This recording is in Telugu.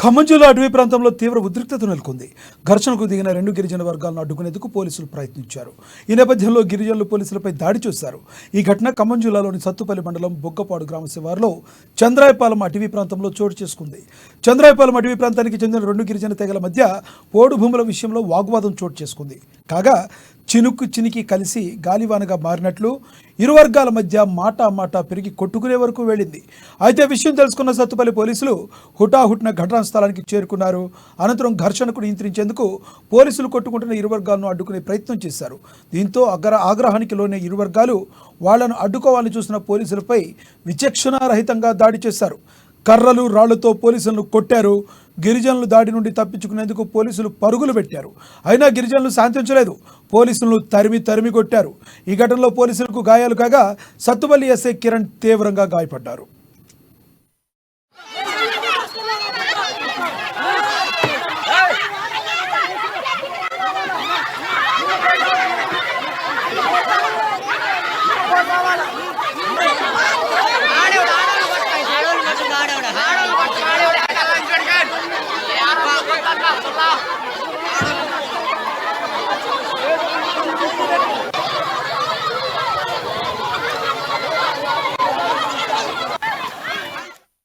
ఖమ్మం జిల్లా అటవీ ప్రాంతంలో తీవ్ర ఉద్రిక్తత నెలకొంది. ఘర్షణకు దిగిన రెండు గిరిజన వర్గాలను అడ్డుకునేందుకు పోలీసులు ప్రయత్నించారు. ఈ నేపథ్యంలో గిరిజనులు పోలీసులపై దాడి చేశారు. ఈ ఘటన ఖమ్మం జిల్లాలోని సత్తుపల్లి మండలం బొగ్గపాడు గ్రామ శివారులో చంద్రాయపాలెం అటవీ ప్రాంతంలో చోటు చేసుకుంది. చంద్రాయపాలెం అటవీ ప్రాంతానికి చెందిన రెండు గిరిజన తెగల మధ్య పోడు భూముల విషయంలో వాగ్వాదం చోటు చేసుకుంది. కాగా చినుకు చినికి కలిసి గాలివానగా మారినట్లు ఇరు వర్గాల మధ్య మాట పెరిగి కొట్టుకునే వరకు వెళ్ళింది. అయితే విషయం తెలుసుకున్న సత్తుపల్లి పోలీసులు హుటాహుటిన ఘటనా స్థలానికి చేరుకున్నారు. అనంతరం ఘర్షణకు నియంత్రించేందుకు పోలీసులు కొట్టుకుంటున్న ఇరు వర్గాలను అడ్డుకునే ప్రయత్నం చేశారు. దీంతో ఆగ్రహానికి లోనే ఇరు వర్గాలు వాళ్లను అడ్డుకోవాలని చూసిన పోలీసులపై విచక్షణారహితంగా దాడి చేశారు. కర్రలు రాళ్లతో పోలీసులను కొట్టారు. గిరిజనులు దాడి నుండి తప్పించుకునేందుకు పోలీసులు పరుగులు పెట్టారు. అయినా గిరిజనులు శాంతించలేదు. పోలీసులను తరిమి కొట్టారు. ఈ ఘటనలో పోలీసులకు గాయాలు కాగా సత్తుపల్లి ఎస్ఐ కిరణ్ తీవ్రంగా గాయపడ్డారు.